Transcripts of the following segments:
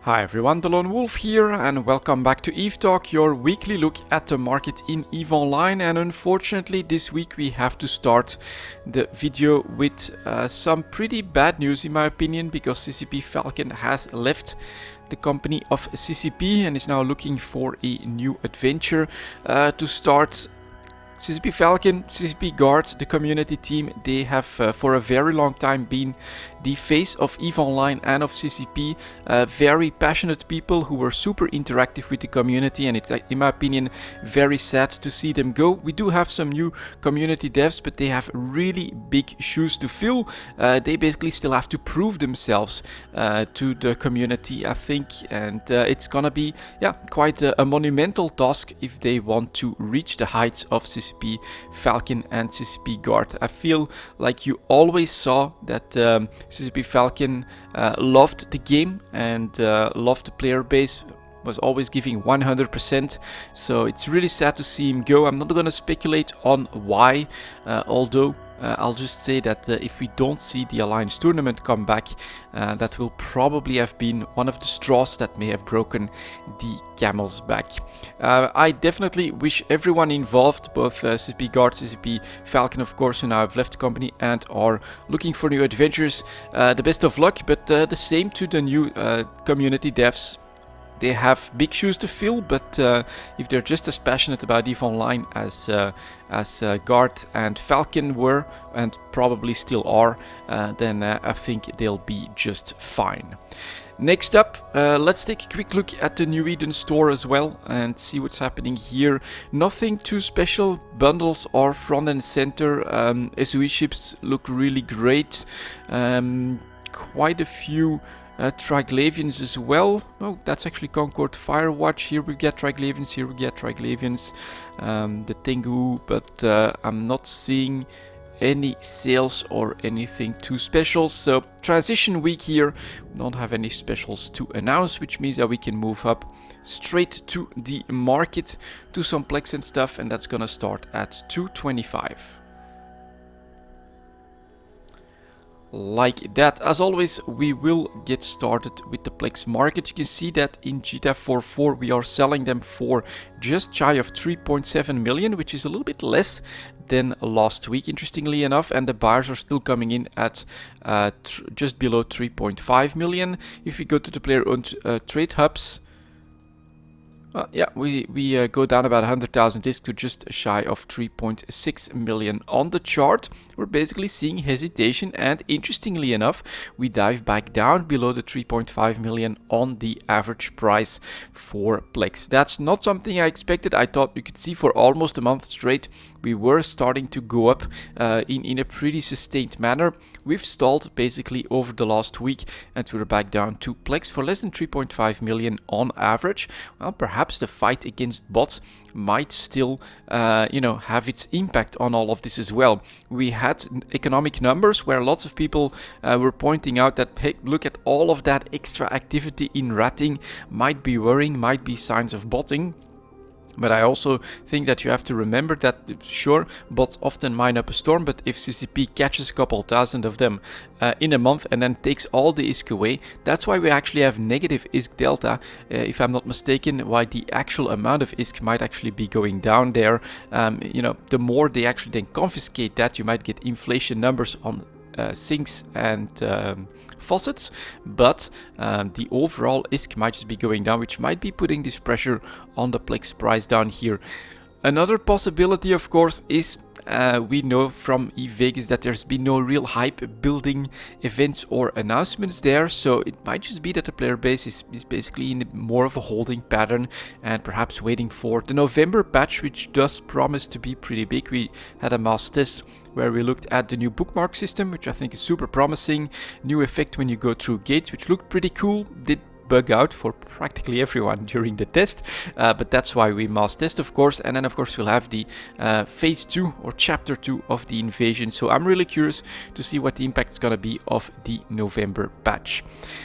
Hi everyone, delonewolf here and welcome back to EVE Talk, your weekly look at the market in EVE Online. And unfortunately this week we have to start the video with some pretty bad news in my opinion, because CCP Falcon has left the company of CCP and is now looking for a new adventure to start. CCP Falcon, CCP Guard, the community team, they have for a very long time been the face of EVE Online and of CCP. Very passionate people who were super interactive with the community, and it's, in my opinion, very sad to see them go. We do have some new community devs, but they have really big shoes to fill. They basically still have to prove themselves to the community, I think, and it's gonna be quite a monumental task if they want to reach the heights of CCP Falcon and CCP Guard. I feel like you always saw that CCP Falcon loved the game and loved the player base, was always giving 100%, so it's really sad to see him go. I'm not gonna speculate on why, although I'll just say that if we don't see the Alliance tournament come back, that will probably have been one of the straws that may have broken the camel's back. I definitely wish everyone involved, both CCP Guard, CCP Falcon of course, who now have left the company and are looking for new adventures, the best of luck, but the same to the new community devs. They have big shoes to fill, but if they're just as passionate about EVE Online as Guard and Falcon were, and probably still are, then I think they'll be just fine. Next up, let's take a quick look at the New Eden store as well and see what's happening here. Nothing too special. Bundles are front and center. SOE ships look really great. Quite a few Triglavians as well. Oh, that's actually Concord Firewatch. Here we get Triglavians, here we get Triglavians. The Tengu, but I'm not seeing any sales or anything too special. So transition week here, we don't have any specials to announce, which means that we can move up straight to the market to some plex and stuff, and that's gonna start at 225. Like that. As always, we will get started with the plex market. You can see that in GTAF 4.4 we are selling them for just shy of 3.7 million, which is a little bit less than last week, interestingly enough, and the buyers are still coming in at just below 3.5 million. If we go to the player-owned trade hubs, we go down about 100,000 discs to just shy of 3.6 million. On the chart, we're basically seeing hesitation, and interestingly enough, we dive back down below the 3.5 million on the average price for plex. That's not something I expected. I thought you could see for almost a month straight we were starting to go up in a pretty sustained manner. We've stalled basically over the last week, and we're back down to plex for less than 3.5 million on average. Well, perhaps the fight against bots might still have its impact on all of this as well. We had economic numbers where lots of people were pointing out that, hey, look at all of that extra activity in ratting, might be worrying, might be signs of botting. But I also think that you have to remember that, sure, bots often mine up a storm, but if CCP catches a couple thousand of them in a month and then takes all the ISK away, that's why we actually have negative ISK delta, if I'm not mistaken, why the actual amount of ISK might actually be going down there. The more they actually then confiscate that, you might get inflation numbers on sinks and faucets, but the overall ISK might just be going down, which might be putting this pressure on the plex price down here. Another possibility, of course, is we know from EVE Vegas that there's been no real hype building events or announcements there, so it might just be that the player base is basically in more of a holding pattern and perhaps waiting for the November patch, which does promise to be pretty big. We had a mass test where we looked at the new bookmark system, which I think is super promising. New effect when you go through gates, which looked pretty cool. Did bug out for practically everyone during the test, but that's why we mass test, of course. And then of course we'll have the phase 2 or chapter 2 of the invasion, so I'm really curious to see what the impact is going to be of the November patch.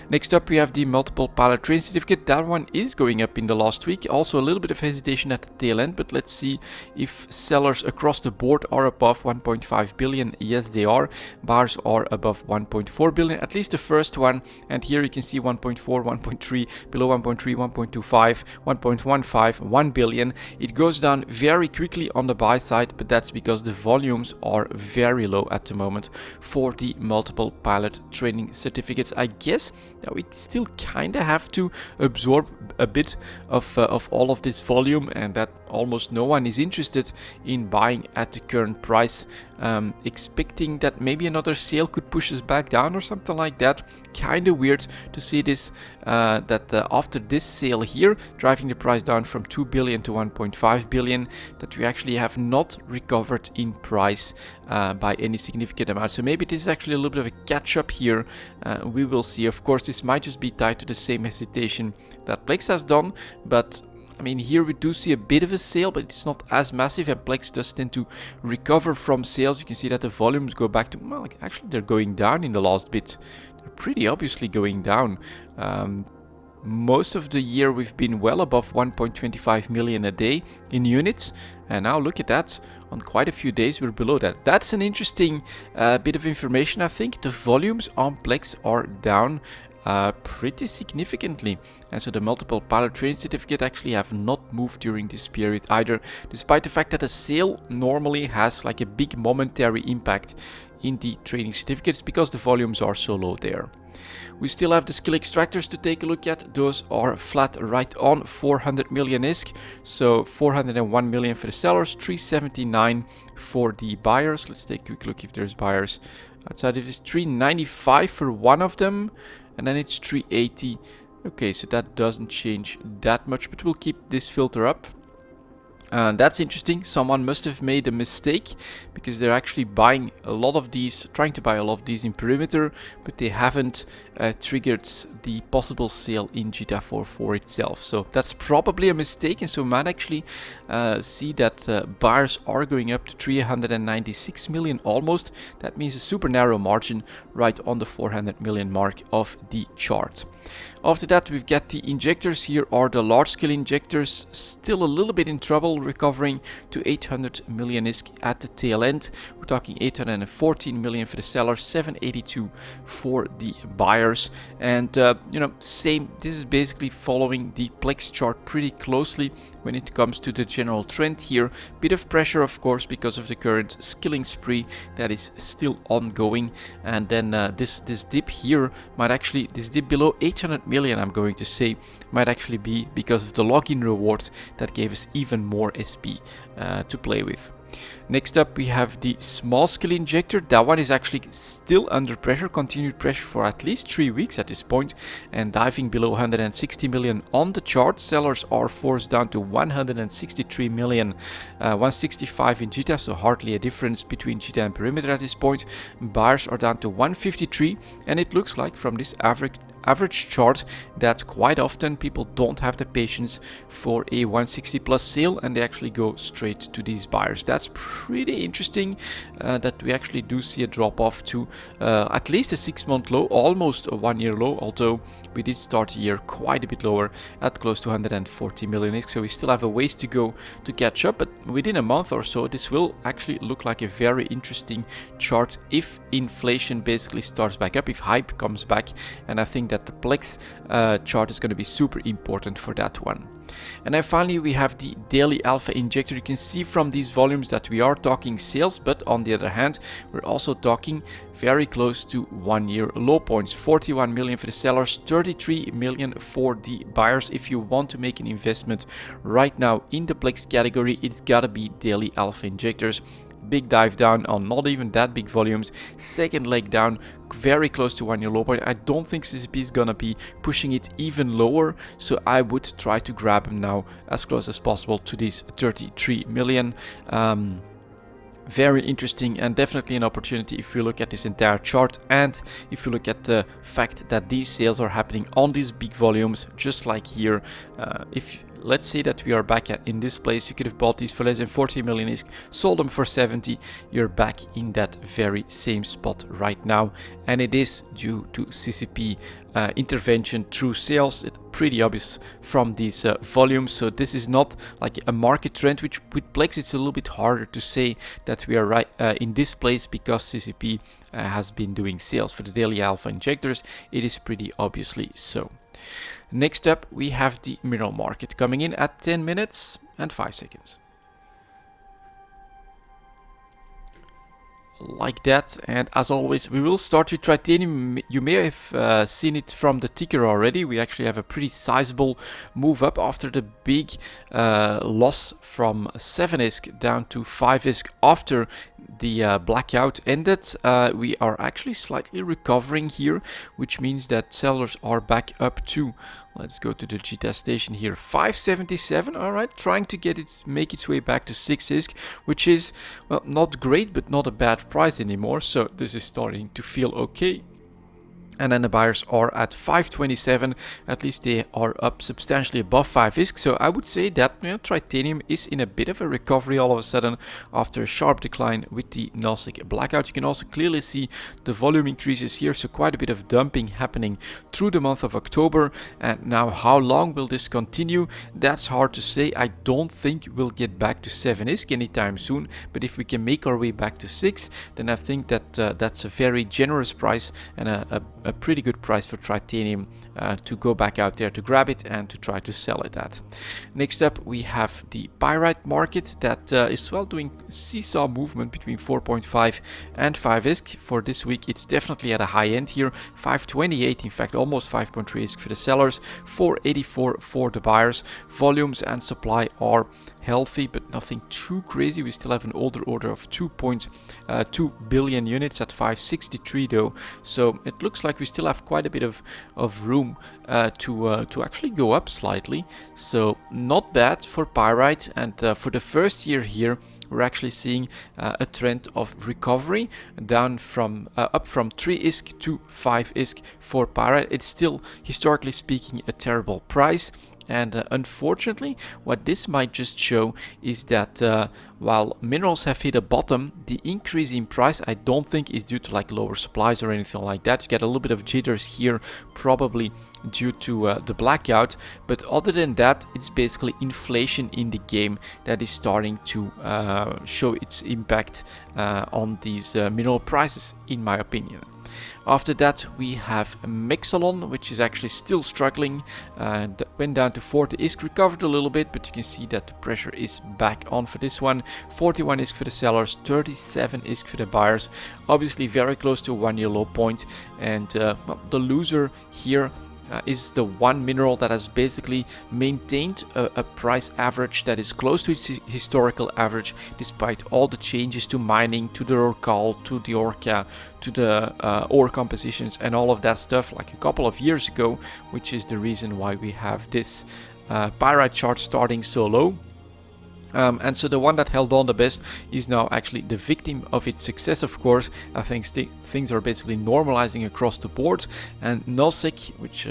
Next up we have the multiple pilot train certificate. That one is going up in the last week, also a little bit of hesitation at the tail end, but let's see if sellers across the board are above 1.5 billion. Yes, they are. Buyers are above 1.4 billion, at least the first one, and here you can see 1.4, 1.5 1.3, below 1.3, 1.25, 1.15, 1 billion. It goes down very quickly on the buy side, but that's because the volumes are very low at the moment for the multiple pilot training certificates. I guess that we still kind of have to absorb a bit of all of this volume, and that almost no one is interested in buying at the current price, expecting that maybe another sale could push us back down or something like that. Kind of weird to see this, after this sale here, driving the price down from 2 billion to 1.5 billion, that we actually have not recovered in price by any significant amount. So maybe this is actually a little bit of a catch-up here. We will see. Of course, this might just be tied to the same hesitation that Plex has done, but I mean, here we do see a bit of a sale, but it's not as massive, and Plex does tend to recover from sales. You can see that the volumes go back to, well, actually they're going down in the last bit. They're pretty obviously going down. Most of the year we've been well above 1.25 million a day in units, and now look at that, on quite a few days we're below that. That's an interesting bit of information. I think the volumes on Plex are down pretty significantly, and so the multiple pilot training certificate actually have not moved during this period either, despite the fact that a sale normally has like a big momentary impact in the training certificates because the volumes are so low there. We still have the skill extractors to take a look at. Those are flat right on 400 million ISK, so 401 million for the sellers, 379 for the buyers. Let's take a quick look if there's buyers outside. It is 395 for one of them, and then it's 380. Okay, so that doesn't change that much, but we'll keep this filter up. That's interesting. Someone must have made a mistake because they're actually buying a lot of these, trying to buy a lot of these in perimeter, but they haven't triggered the possible sale in GTA 4 itself. So that's probably a mistake, and so we might actually see that buyers are going up to 396 million almost. That means a super narrow margin right on the 400 million mark of the chart. After that, we've got the injectors. Here are the large scale injectors, still a little bit in trouble, recovering to 800 million ISK at the tail end. We're talking 814 million for the sellers, 782 for the buyers. And you know, same, this is basically following the Plex chart pretty closely when it comes to the general trend here. Bit of pressure, of course, because of the current skilling spree that is still ongoing. And then this dip here might actually, this dip below 800 million, I'm going to say, might actually be because of the login rewards that gave us even more SP to play with. Next up, we have the small scale injector. That one is actually still under pressure, continued pressure for at least 3 weeks at this point, and diving below 160 million on the chart. Sellers are forced down to 163 million, 165 in GTA, so hardly a difference between GTA and perimeter at this point. Buyers are down to 153, and it looks like from this average chart that quite often people don't have the patience for a 160 plus sale, and they actually go straight to these buyers. That's pretty interesting that we actually do see a drop off to at least a 6-month low, almost a 1-year low, although we did start the year quite a bit lower at close to 140 million ISK, so we still have a ways to go to catch up, but within a month or so this will actually look like a very interesting chart if inflation basically starts back up, if hype comes back, and I think that the Plex chart is going to be super important for that one. And then finally we have the daily alpha injector. You can see from these volumes that we are talking sales, but on the other hand we're also talking very close to 1-year low points. 41 million for the sellers, 33 million for the buyers. If you want to make an investment right now in the Plex category, it's gotta be daily alpha injectors. Big dive down on not even that big volumes, second leg down, very close to 1-year low point. I don't think CCP is gonna be pushing it even lower, so I would try to grab them now as close as possible to these 33 million. Very interesting, and definitely an opportunity if you look at this entire chart, and if you look at the fact that these sales are happening on these big volumes, just like here. If let's say that we are back in this place, you could have bought these for less than 40 million ISK, sold them for 70, you're back in that very same spot right now, and it is due to CCP intervention through sales. It's pretty obvious from these volumes. So this is not like a market trend, which with Plex it's a little bit harder to say that we are right in this place, because CCP has been doing sales. For the daily alpha injectors, it is pretty obviously so. Next up, we have the mineral market coming in at 10 minutes and 5 seconds. Like that, and as always we will start with titanium. You may have seen it from the ticker already. We actually have a pretty sizable move up after the big loss from 7 ISK down to 5 ISK after the blackout ended. We are actually slightly recovering here, which means that sellers are back up to, let's go to the GTAS station here, 577. All right, trying to make its way back to 6 ISK, which is, well, not great, but not a bad price anymore. So this is starting to feel okay. And then the buyers are at 527. At least they are up substantially above 5 ISK. So I would say that titanium is in a bit of a recovery all of a sudden after a sharp decline with the Nasdaq blackout. You can also clearly see the volume increases here. So quite a bit of dumping happening through the month of October. And now how long will this continue? That's hard to say. I don't think we'll get back to 7 ISK anytime soon. But if we can make our way back to 6, then I think that that's a very generous price and a pretty good price for titanium to go back out there to grab it and to try to sell it at. Next up, we have the pyrite market that is well doing seesaw movement between 4.5 and 5 ISK. For this week, it's definitely at a high end here, 528, in fact almost 5.3 ISK for the sellers, 484 for the buyers. Volumes and supply are healthy, but nothing too crazy. We still have an older order of 2.2 billion units at 563 though, so it looks like we still have quite a bit of room to actually go up slightly. So not bad for pyrite, and for the first year here we're actually seeing a trend of recovery down from up from 3 ISK to 5 ISK for pyrite. It's still, historically speaking, a terrible price. And unfortunately, what this might just show is that while minerals have hit a bottom, the increase in price I don't think is due to like lower supplies or anything like that. You get a little bit of jitters here, probably due to the blackout, but other than that, it's basically inflation in the game that is starting to show its impact on these mineral prices, in my opinion. After that, we have Mexalon, which is actually still struggling. Went down to 40 ISK, recovered a little bit, but you can see that the pressure is back on for this one. 41 ISK for the sellers, 37 ISK for the buyers. Obviously very close to a 1-year low point, and well, the loser here is the one mineral that has basically maintained a price average that is close to its historical average, despite all the changes to mining, to the Rorcal, to the Orca, to the ore compositions and all of that stuff like a couple of years ago, which is the reason why we have this pyrite chart starting so low. And so the one that held on the best is now actually the victim of its success, of course. I think things are basically normalizing across the board, and Nosek, which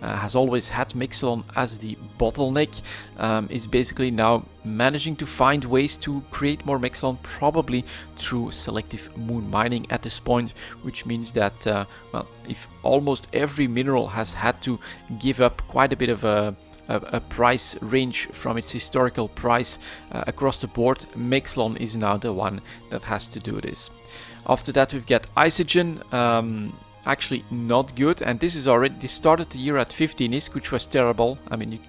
has always had Mexalon as the bottleneck, is basically now managing to find ways to create more Mexalon, probably through selective moon mining at this point, which means that well, if almost every mineral has had to give up quite a bit of a price range from its historical price across the board, Mexalon is now the one that has to do this. After that, we've got Isogen, actually not good, and this started the year at 15 ISK, which was terrible. I mean,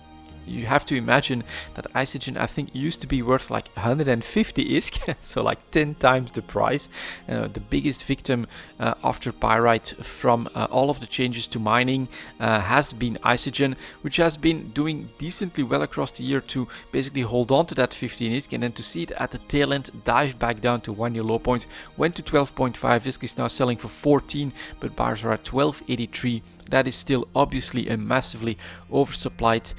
you have to imagine that Isogen, I think, used to be worth like 150 ISK, so like 10 times the price. The biggest victim after pyrite from all of the changes to mining has been Isogen, which has been doing decently well across the year to basically hold on to that 15 ISK, and then to see it at the tail end dive back down to 1-year low point, went to 12.5 ISK, is now selling for 14, but buyers are at 12.83. That is still obviously a massively oversupplied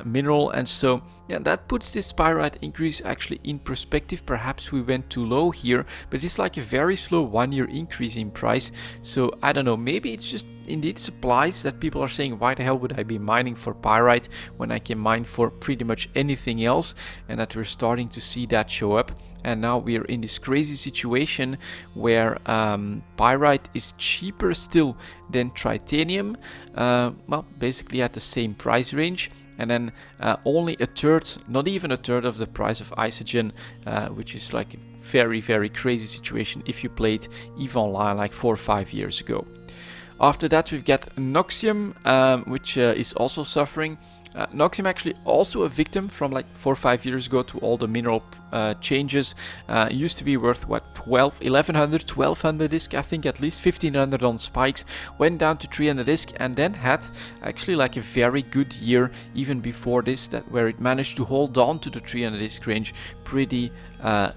mineral, and so yeah, that puts this pyrite increase actually in perspective. Perhaps we went too low here, but it's like a very slow 1-year increase in price. So I don't know, maybe it's just indeed supplies that people are saying, why the hell would I be mining for pyrite when I can mine for pretty much anything else, and that we're starting to see that show up. And now we are in this crazy situation where pyrite is cheaper still than titanium. uranium, well, basically at the same price range. And then only a third, not even a third of the price of Isogen, which is like a very, very crazy situation if you played EVE Online like 4 or 5 years ago. After that we get Noxium, which is also suffering. Noxium actually also a victim from like 4 or 5 years ago to all the mineral changes. Used to be worth what, 1100 disc, I think, at least 1500 on spikes, went down to 300 disc, and then had actually like a very good year even before this, that where it managed to hold on to the 300 disc range pretty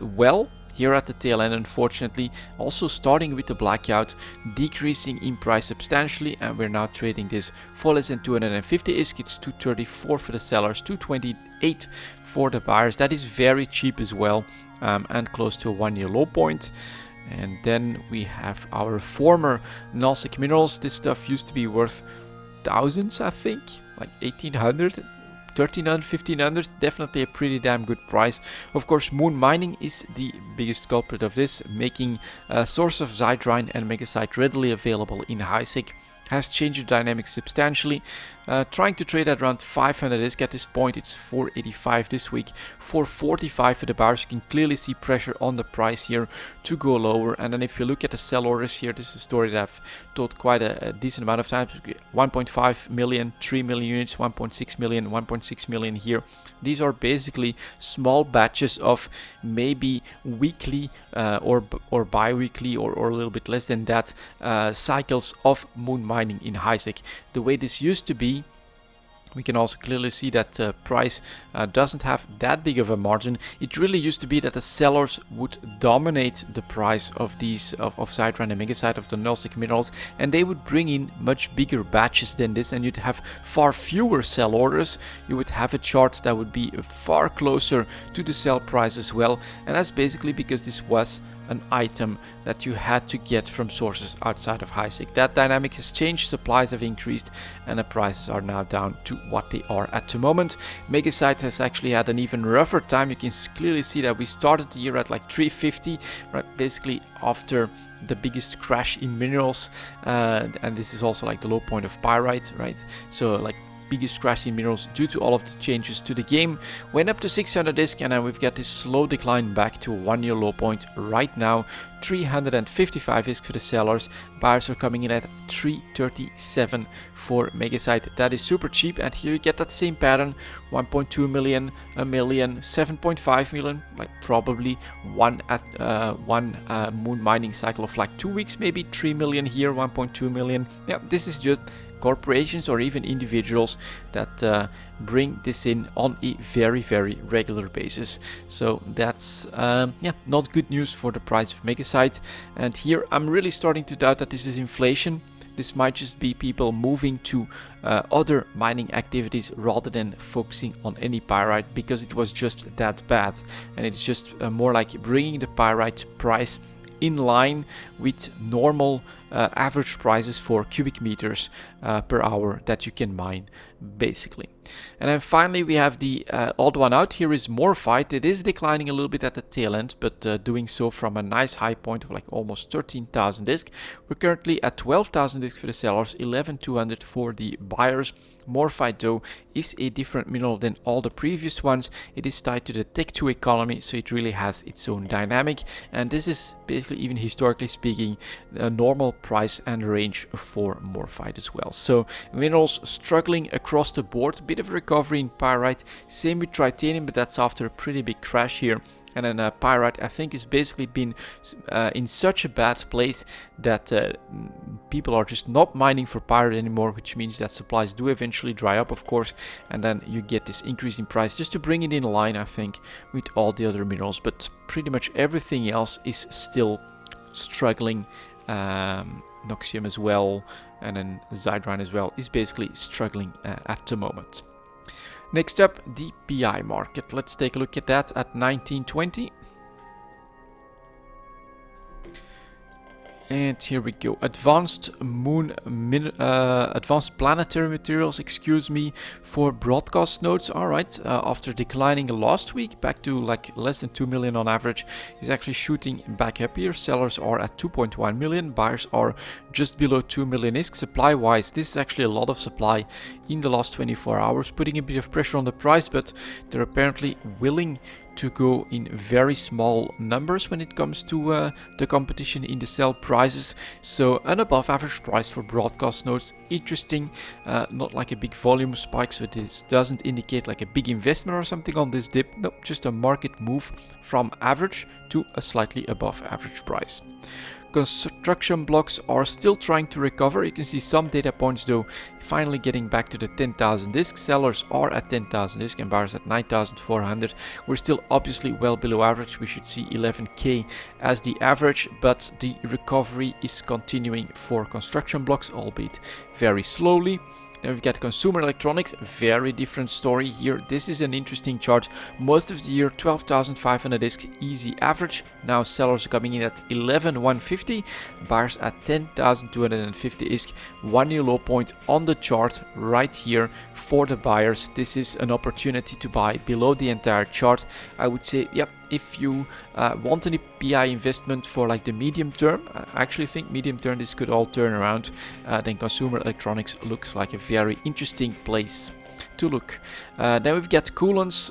well. Here at the tail end, unfortunately, also starting with the blackout, decreasing in price substantially, and we're now trading this for less than 250 ISK. It's 234 for the sellers, 228 for the buyers. That is very cheap as well, and close to a 1-year low point. And then we have our former Nalsic minerals. This stuff used to be worth thousands, I think, like 1800. 1300, 1500, definitely a pretty damn good price. Of course, Moon Mining is the biggest culprit of this, making a source of Zydrine and Megasite readily available in HiSec. Has changed the dynamics substantially. Trying to trade at around 500 ISK at this point. It's 485 this week, 445 for the buyers. You can clearly see pressure on the price here to go lower. And then if you look at the sell orders here, this is a story that I've told quite a decent amount of times. 1.5 million, 3 million units, 1.6 million, 1.6 million here. These are basically small batches of maybe weekly or bi-weekly or a little bit less than that cycles of Moon Mining in HiSec. The way this used to be, we can also clearly see that price doesn't have that big of a margin. It really used to be that the sellers would dominate the price of these of Zydrine and Megasite, of the Nalsic minerals, and they would bring in much bigger batches than this, and you'd have far fewer sell orders. You would have a chart that would be far closer to the sell price as well, and that's basically because this was an item that you had to get from sources outside of HiSec. That dynamic has changed, supplies have increased, and the prices are now down to what they are at the moment. Megasite has actually had an even rougher time. You can clearly see that we started the year at like 350, right, basically after the biggest crash in minerals, and this is also like the low point of pyrite, right? So like biggest crash in minerals due to all of the changes to the game. Went up to 600 ISK, and then we've got this slow decline back to a 1-year low point right now. 355 ISK for the sellers. Buyers are coming in at 337 for Megasite. That is super cheap, and here you get that same pattern. 1.2 million, a million, 7.5 million, like probably one Moon Mining cycle of like 2 weeks, maybe 3 million here, 1.2 million. Yeah, this is just corporations or even individuals that bring this in on a very, very regular basis. So that's yeah, not good news for the price of Megasite. And here I'm really starting to doubt that this is inflation. This might just be people moving to other mining activities rather than focusing on any pyrite, because it was just that bad, and it's just more like bringing the pyrite price in line with normal average prices for cubic meters per hour that you can mine, basically. And then finally we have the odd one out. Here is Morphite. It is declining a little bit at the tail end, but doing so from a nice high point of like almost 13,000 disc. We're currently at 12,000 disc for the sellers, 11,200 for the buyers. Morphite though is a different mineral than all the previous ones. It is tied to the Tech 2 economy, so it really has its own dynamic, and this is basically, even historically speaking, a normal price and range for Morphite as well. So minerals struggling across the board, a bit of recovery in pyrite, same with titanium, but that's after a pretty big crash here. And then pyrite, I think, has basically been in such a bad place that people are just not mining for pyrite anymore, which means that supplies do eventually dry up, of course, and then you get this increase in price just to bring it in line, I think, with all the other minerals. But pretty much everything else is still struggling. Noxium as well, and then Zydrine as well is basically struggling at the moment. Next up, the PI market. Let's take a look at that at 1920. And here we go. Advanced planetary materials, excuse me, for broadcast nodes. All right, after declining last week back to like less than 2 million on average, is actually shooting back up here. Sellers are at 2.1 million, buyers are just below 2 million ISK. Supply wise, this is actually a lot of supply in the last 24 hours, putting a bit of pressure on the price, but they're apparently willing to go in very small numbers when it comes to the competition in the sell prices. So an above average price for broadcast nodes, interesting, not like a big volume spike, so this doesn't indicate like a big investment or something on this dip. No, just a market move from average to a slightly above average price. Construction blocks are still trying to recover. You can see some data points though finally getting back to the 10,000 ISK. Sellers are at 10,000 ISK and buyers at 9,400. We're still obviously well below average. We should see 11k as the average, but the recovery is continuing for construction blocks, albeit very slowly. Then we've got consumer electronics, very different story here. This is an interesting chart. Most of the year 12,500 ISK easy average. Now sellers are coming in at 11,150, buyers at 10,250 ISK. One new low point on the chart right here for the buyers. This is an opportunity to buy below the entire chart. I would say, yep, if you want any PI investment for like the medium term, I actually think medium term this could all turn around, then consumer electronics looks like a very interesting place to look. Then we've got coolants,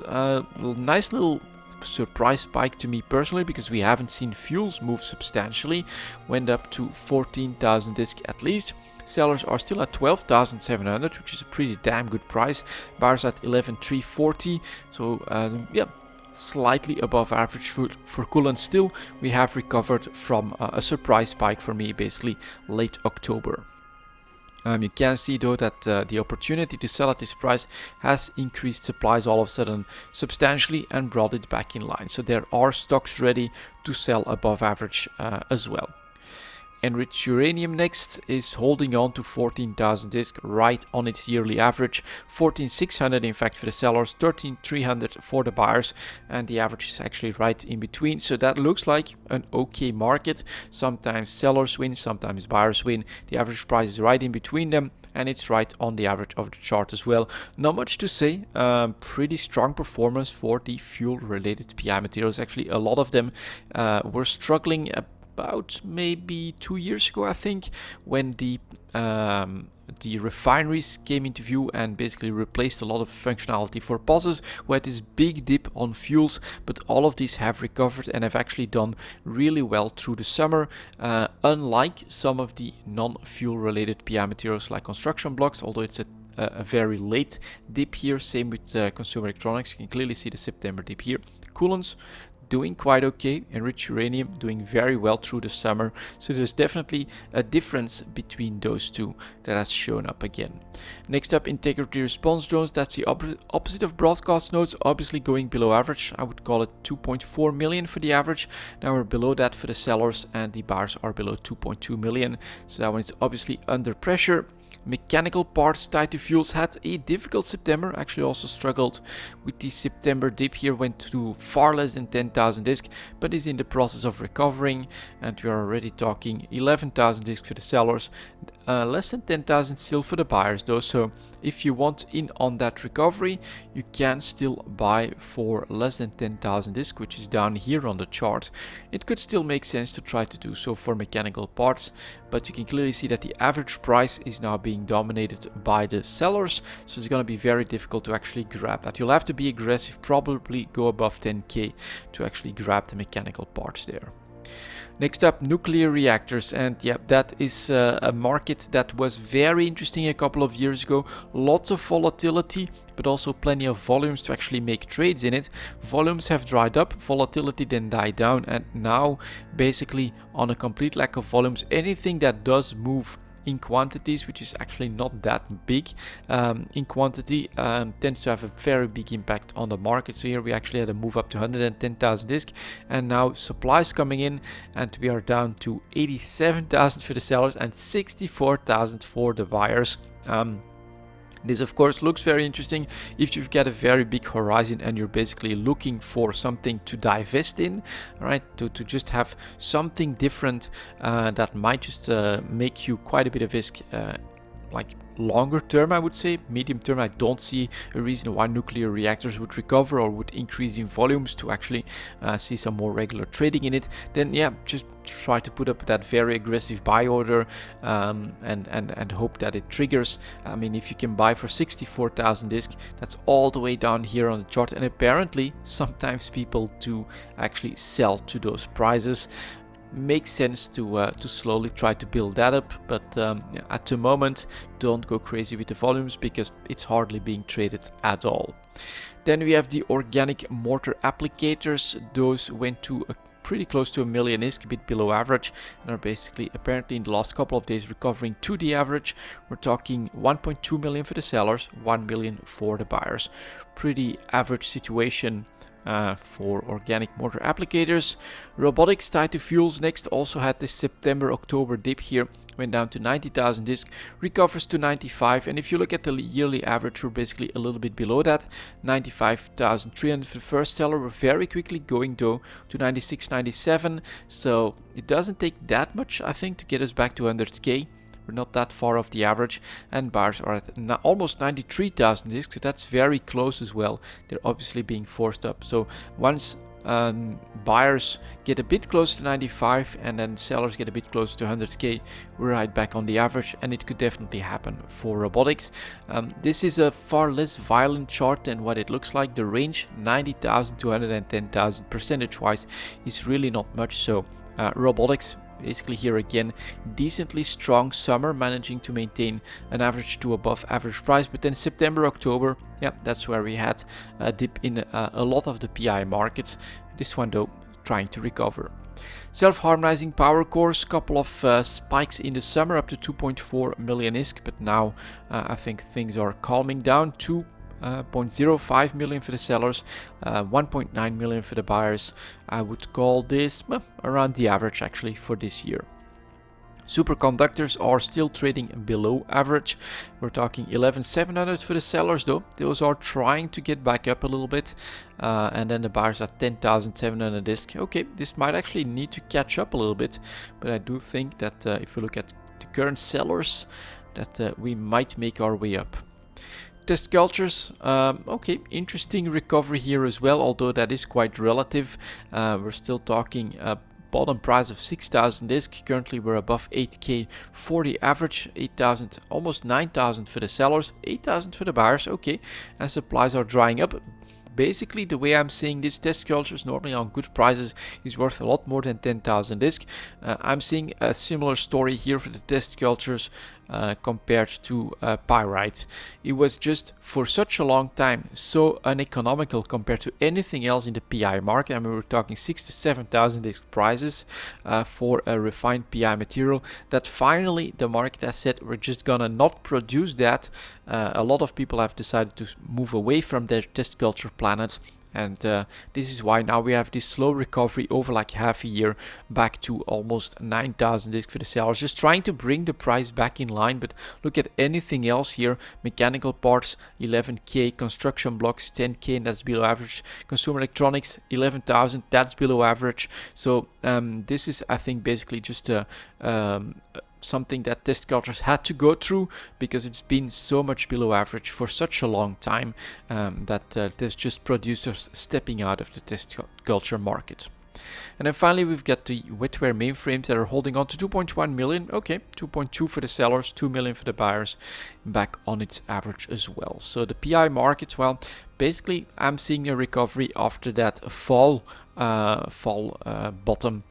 nice little surprise spike to me personally, because we haven't seen fuels move substantially. Went up to 14,000 ISK at least. Sellers are still at 12,700, which is a pretty damn good price. Buyers at 11,340. So yeah, slightly above average for coolant. Still, we have recovered from a surprise spike for me, basically late October. You can see though that the opportunity to sell at this price has increased supplies all of a sudden substantially and brought it back in line. So there are stocks ready to sell above average as well. Enriched uranium next is holding on to 14,000 ISK, right on its yearly average. 14,600 in fact for the sellers, 13,300 for the buyers, and the average is actually right in between. So that looks like an okay market. Sometimes sellers win, sometimes buyers win. The average price is right in between them, and it's right on the average of the chart as well. Not much to say. Pretty strong performance for the fuel related PI materials. Actually, a lot of them were struggling about maybe 2 years ago, I think, when the refineries came into view and basically replaced a lot of functionality for POSs. We had this big dip on fuels, but all of these have recovered and have actually done really well through the summer, unlike some of the non-fuel related PI materials like construction blocks, although it's a very late dip here. Same with consumer electronics. You can clearly see the September dip here. Coolants doing quite okay. Enriched uranium doing very well through the summer. So there's definitely a difference between those two that has shown up again. Next up, integrity response drones. That's the opposite of broadcast nodes, obviously going below average. I would call it 2.4 million for the average. Now we're below that for the sellers, and the buyers are below 2.2 million. So that one is obviously under pressure. Mechanical parts tied to fuels had a difficult September, actually also struggled with the September dip here, went to far less than 10,000 ISK, but is in the process of recovering, and we are already talking 11,000 ISK for the sellers, less than 10,000 still for the buyers though. So if you want in on that recovery, you can still buy for less than 10,000 ISK, which is down here on the chart. It could still make sense to try to do so for mechanical parts, but you can clearly see that the average price is now being dominated by the sellers, so it's going to be very difficult to actually grab that. You'll have to be aggressive, probably go above 10k to actually grab the mechanical parts there. Next up, nuclear reactors, and yeah, that is a market that was very interesting a couple of years ago. Lots of volatility, but also plenty of volumes to actually make trades in it. Volumes have dried up, volatility then died down, and now basically on a complete lack of volumes, anything that does move in quantities, which is actually not that big in quantity, tends to have a very big impact on the market. So here we actually had a move up to 110,000 ISK, and now supplies coming in, and we are down to 87,000 for the sellers and 64,000 for the buyers. This of course looks very interesting if you've got a very big horizon and you're basically looking for something to divest in, right? To just have something different that might just make you quite a bit of risk, like longer term, I would say. Medium term, I don't see a reason why nuclear reactors would recover or would increase in volumes to actually see some more regular trading in it. Then yeah, just try to put up that very aggressive buy order and hope that it triggers. I mean, if you can buy for 64,000 disk, that's all the way down here on the chart, and apparently sometimes people do actually sell to those prices. Makes sense to slowly try to build that up, but at the moment don't go crazy with the volumes because it's hardly being traded at all. Then we have the organic mortar applicators. Those went to pretty close to 1 million ISK, a bit below average, and are basically apparently in the last couple of days recovering to the average. We're talking 1.2 million for the sellers, 1 million for the buyers. Pretty average situation for organic mortar applicators. Robotics tied to fuels next also had this September-October dip here, went down to 90,000 disk, recovers to 95, and if you look at the yearly average, we're basically a little bit below that, 95,300 for the first seller. We're very quickly going though to 96, 97, so it doesn't take that much, I think, to get us back to 100k. We're not that far off the average, and buyers are at almost 93,000 disks, so that's very close as well. They're obviously being forced up. So once buyers get a bit close to 95 and then sellers get a bit close to 100k, we're right back on the average, and it could definitely happen for robotics. This is a far less violent chart than what it looks like. The range 90,000 to 110,000 percentage wise is really not much. So robotics basically here again, decently strong summer, managing to maintain an average to above average price, but then September, October, yeah, that's where we had a dip in a lot of the PI markets. This one though trying to recover. Self-harmonizing power cores, couple of spikes in the summer up to 2.4 million ISK, but now I think things are calming down. 0.05 million for the sellers, 1.9 million for the buyers. I would call this around the average actually for this year. Superconductors are still trading below average. We're talking 11,700 for the sellers though. Those are trying to get back up a little bit. And then the buyers are 10,700 disk. Okay, this might actually need to catch up a little bit, but I do think that if we look at the current sellers, that we might make our way up. Test cultures, okay, interesting recovery here as well, although that is quite relative. We're still talking a bottom price of 6,000 disk. Currently we're above 8k for the average, 8,000, almost 9,000 for the sellers, 8,000 for the buyers. Okay, and supplies are drying up. Basically, the way I'm seeing this, test cultures normally on good prices is worth a lot more than 10,000 disk. I'm seeing a similar story here for the test cultures compared to pyrite. It was just for such a long time so uneconomical compared to anything else in the PI market. I mean, we're talking 6,000 to 7,000 disk prices for a refined PI material, that finally the market has said we're just gonna not produce that. A lot of people have decided to move away from their test culture planets, and this is why now we have this slow recovery over like half a year back to almost 9,000 disk for the sellers, just trying to bring the price back in line. But look at anything else here: mechanical parts 11k, construction blocks 10k, and that's below average. Consumer electronics 11,000, that's below average. So this is, I think, basically just a something that test cultures had to go through, because it's been so much below average for such a long time that there's just producers stepping out of the test culture market. And then finally we've got the wetware mainframes that are holding on to 2.1 million. Okay, 2.2 for the sellers, 2 million for the buyers, back on its average as well. So the PI market, well, basically I'm seeing a recovery after that fall bottom,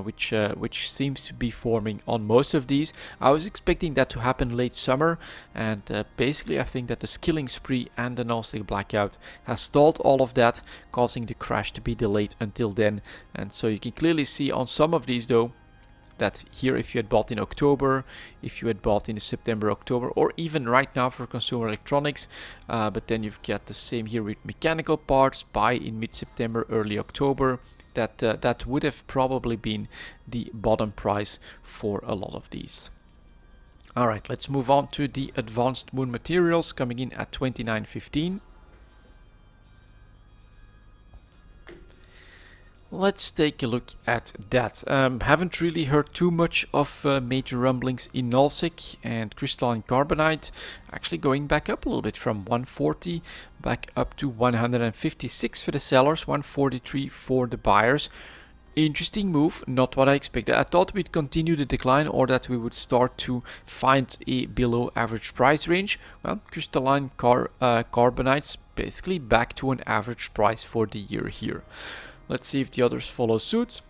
which seems to be forming on most of these. I was expecting that to happen late summer, and basically I think that the skilling spree and the non-stick blackout has stalled all of that, causing the crash to be delayed until then. And so you can clearly see on some of these though, that here if you had bought in October, if you had bought in September, October, or even right now for consumer electronics, but then you've got the same here with mechanical parts, buy in mid-September, early October, that would have probably been the bottom price for a lot of these. All right, let's move on to the advanced moon materials coming in at 29.15. Let's take a look at that. Haven't really heard too much of major rumblings in nullsec and crystalline carbonite. Actually going back up a little bit from 140 back up to 156 for the sellers, 143 for the buyers. Interesting move, not what I expected. I thought we'd continue the decline or that we would start to find a below average price range. Well, crystalline carbonites basically back to an average price for the year here. Let's see if the others follow suit.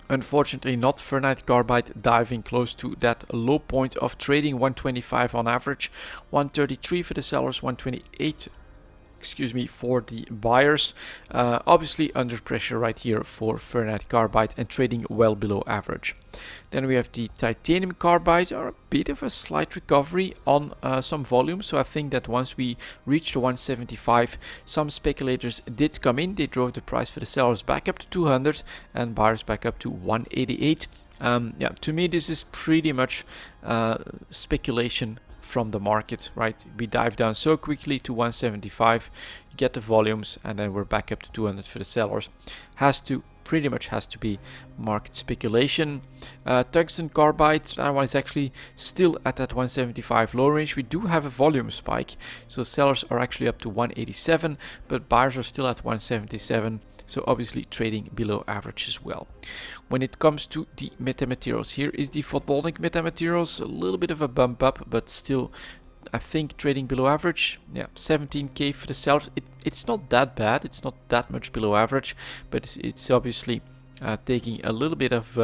Unfortunately not ferrite carbide diving close to that low point of trading, 125 on average, 133 for the sellers, 128 for the buyers. Obviously under pressure right here for ferrite carbide and trading well below average. Then we have the titanium carbide, or a bit of a slight recovery on some volume. So I think that once we reached the 175, some speculators did come in. They drove the price for the sellers back up to 200 and buyers back up to 188. Yeah, to me this is pretty much speculation from the market, right? We dive down so quickly to 175, you get the volumes, and then we're back up to 200 for the sellers. Pretty much has to be market speculation. Tungsten carbide, that one is actually still at that 175 low range. We do have a volume spike, so sellers are actually up to 187, but buyers are still at 177. So obviously trading below average as well. When it comes to the metamaterials, here is the photonic metamaterials, a little bit of a bump up, but still I think trading below average. Yeah, 17k for the sellers. It's not that bad, it's not that much below average, but it's obviously taking a little bit of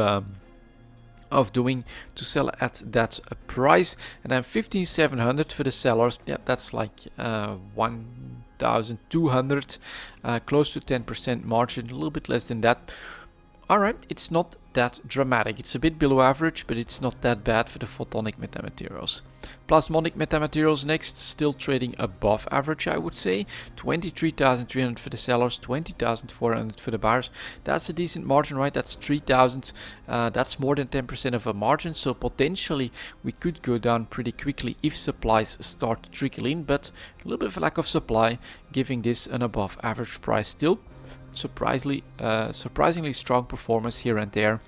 doing to sell at that price. And then 15,700 for the sellers. Yeah, that's like 1,200, close to 10% margin, a little bit less than that. Alright, it's not that dramatic. It's a bit below average, but it's not that bad for the photonic metamaterials. Plasmonic metamaterials next, still trading above average, I would say. 23,300 for the sellers, 20,400 for the buyers. That's a decent margin, right? That's 3,000. That's more than 10% of a margin, so potentially we could go down pretty quickly if supplies start to trickle in, but a little bit of a lack of supply, giving this an above average price still. Surprisingly strong performance here and there,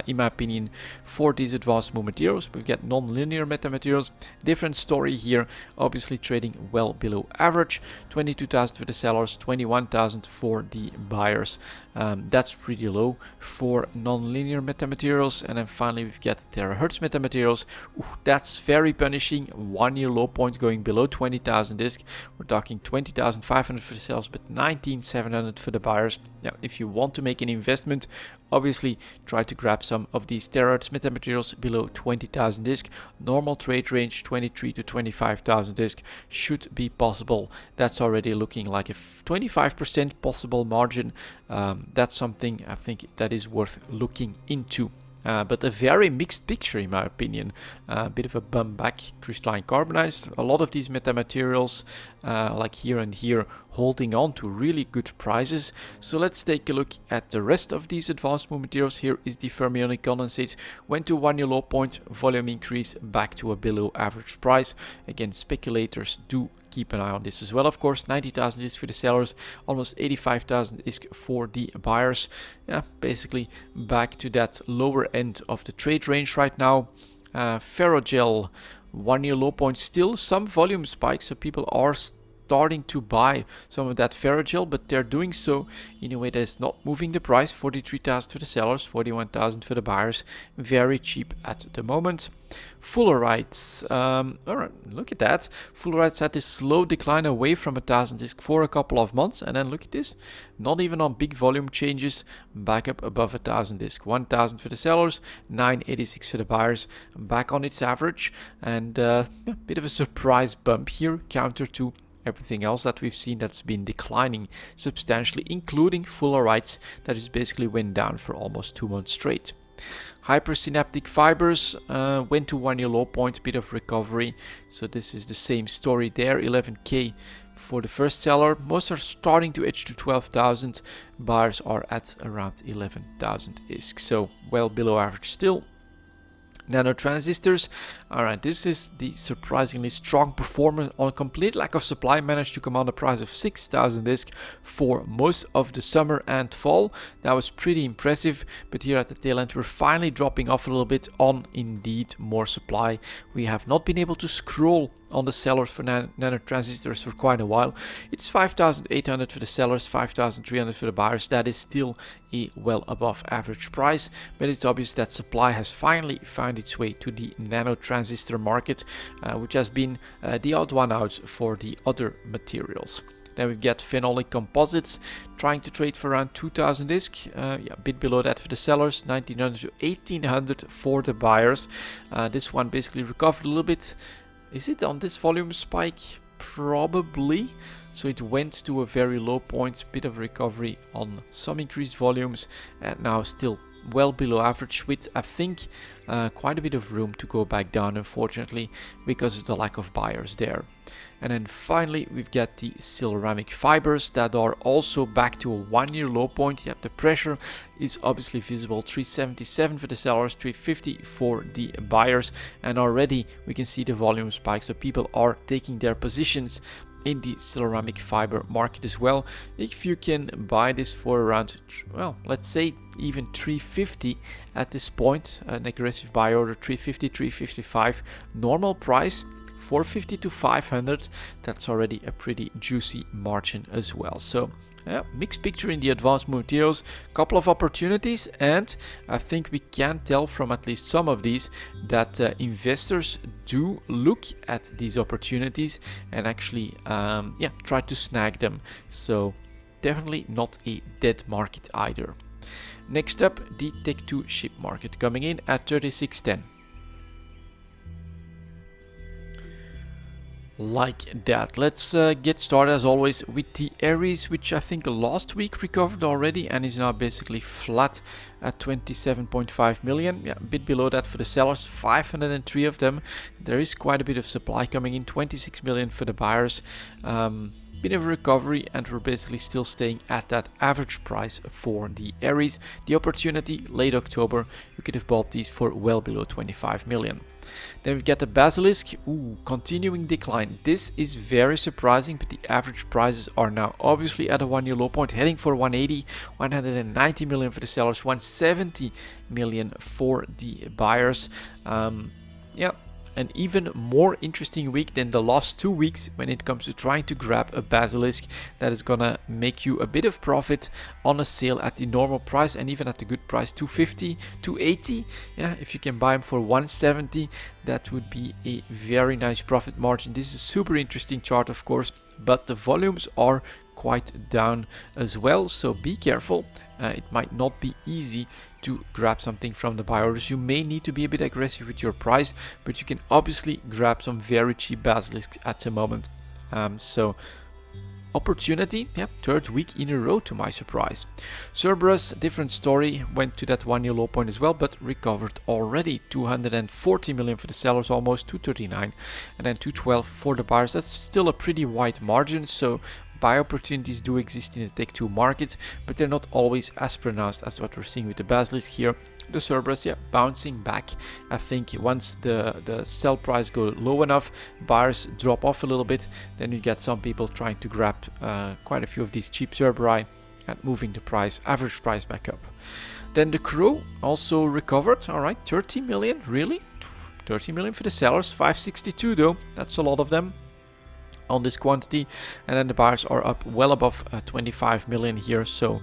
in my opinion, for these advanced moon materials. We get non-linear metamaterials, different story here, obviously trading well below average. 22,000 for the sellers, 21,000 for the buyers. That's pretty low for non-linear metamaterials. And then finally we've got terahertz metamaterials. Ooh, that's very punishing. 1 year low point going below 20,000 disk. We're talking 20,500 for the sellers, but 19,700 for the buyers. Now, if you want to make an investment, obviously try to grab some of these terahertz metamaterials below 20,000 disk. Normal trade range 23 to 25,000 disk should be possible. That's already looking like a 25% possible margin. That's something I think that is worth looking into. But a very mixed picture in my opinion. A bit of a bump back, crystalline carbonite. A lot of these metamaterials, like here and here, holding on to really good prices. So let's take a look at the rest of these advanced moon materials. Here is the fermionic condensate. Went to 1 year low point, volume increase back to a below average price. Again, speculators do keep an eye on this as well, of course. 90,000 is for the sellers, almost 85,000 is for the buyers. Yeah, basically back to that lower end of the trade range right now. Ferrogel, 1 year low point, still some volume spikes, so people are starting to buy some of that ferrogel, but they're doing so in a way that is not moving the price. 43,000 for the sellers, 41,000 for the buyers. Very cheap at the moment. Fullerites, alright, look at that. Fullerites had this slow decline away from 1,000 disk for a couple of months, and then look at this, not even on big volume changes, back up above 1,000 disk. 1,000 for the sellers, 986 for the buyers, back on its average, and a bit of a surprise bump here, counter to everything else that we've seen that's been declining substantially, including Fullerites that just basically went down for almost 2 months straight. Hypersynaptic fibers went to 1 year low point, a bit of recovery, so this is the same story there. 11k for the first seller. Most are starting to edge to 12,000. Buyers are at around 11,000 ISK, so well below average still. Nano transistors. Alright, this is the surprisingly strong performance on complete lack of supply. Managed to command a price of 6,000 ISK for most of the summer and fall. That was pretty impressive, but here at the tail end we're finally dropping off a little bit on indeed more supply. We have not been able to scroll on the sellers for nano transistors for quite a while. It's 5,800 for the sellers, 5,300 for the buyers. That is still a well above average price, but it's obvious that supply has finally found its way to the nano transistor market, which has been the odd one out for the other materials. Then we get phenolic composites trying to trade for around 2,000 ISK, yeah, a bit below that for the sellers, 1,900 to 1,800 for the buyers. This one basically recovered a little bit. Is it on this volume spike? Probably. So it went to a very low point, bit of recovery on some increased volumes, and now still well below average with, I think, quite a bit of room to go back down, unfortunately, because of the lack of buyers there. And then finally we've got the ceramic fibers that are also back to a 1-year low point. Yep, the pressure is obviously visible. 377 for the sellers, 350 for the buyers, and already we can see the volume spike, so people are taking their positions in the ceramic fiber market as well. If you can buy this for around, well, let's say even 350 at this point, an aggressive buy order, 350, 355, normal price 450 to 500, that's already a pretty juicy margin as well. So yeah, mixed picture in the advanced materials, couple of opportunities, and I think we can tell from at least some of these that investors do look at these opportunities and actually yeah, try to snag them. So definitely not a dead market either. Next up, the Tech 2 ship market coming in at 3610. Like that. Let's get started as always with the Aries, which I think last week recovered already and is now basically flat at 27.5 million. Yeah, a bit below that for the sellers, 503 of them. There is quite a bit of supply coming in, 26 million for the buyers. Bit of a recovery, and we're basically still staying at that average price for the Aries. The opportunity, late October, you could have bought these for well below 25 million. Then we get the Basilisk, continuing decline. This is very surprising, but the average prices are now obviously at a 1-year low point, heading for 180, 190 million for the sellers, 170 million for the buyers. Yeah. An even more interesting week than the last 2 weeks when it comes to trying to grab a Basilisk that is gonna make you a bit of profit on a sale at the normal price, and even at the good price, 250, 280. Yeah, if you can buy them for 170, that would be a very nice profit margin. This is a super interesting chart, of course, but the volumes are quite down as well, so be careful. It might not be easy to grab something from the buy orders. You may need to be a bit aggressive with your price, but you can obviously grab some very cheap Basilisks at the moment. So opportunity, yeah, third week in a row to my surprise. Cerberus, different story, went to that 1-year low point as well, but recovered already. 240 million for the sellers, almost 239, and then 212 for the buyers. That's still a pretty wide margin, so buy opportunities do exist in the Tech 2 market, but they're not always as pronounced as what we're seeing with the Basilisk here. The Cerberus, yeah, bouncing back. I think once the sell price go low enough, buyers drop off a little bit, then you get some people trying to grab quite a few of these cheap Cerberi and moving the price, average price, back up. Then the Crow also recovered. All right, 30 million, really? 30 million for the sellers, 562 though, that's a lot of them on this quantity, and then the buyers are up well above 25 million here. So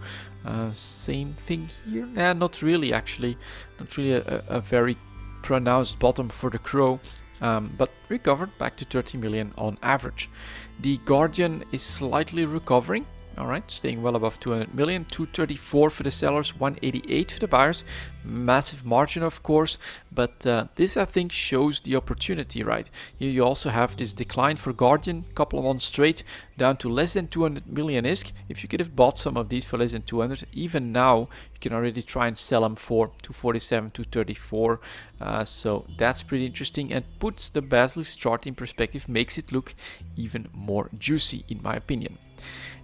same thing here. Nah, not really, actually, not really a very pronounced bottom for the Crow, but recovered back to 30 million on average. The Guardian is slightly recovering. All right, staying well above 200 million, 234 for the sellers, 188 for the buyers. Massive margin, of course, but this I think shows the opportunity, right? Here you also have this decline for Guardian, couple of months straight, down to less than 200 million ISK. If you could have bought some of these for less than 200, even now you can already try and sell them for 247, 234. So that's pretty interesting and puts the Basilisk chart in perspective, makes it look even more juicy in my opinion.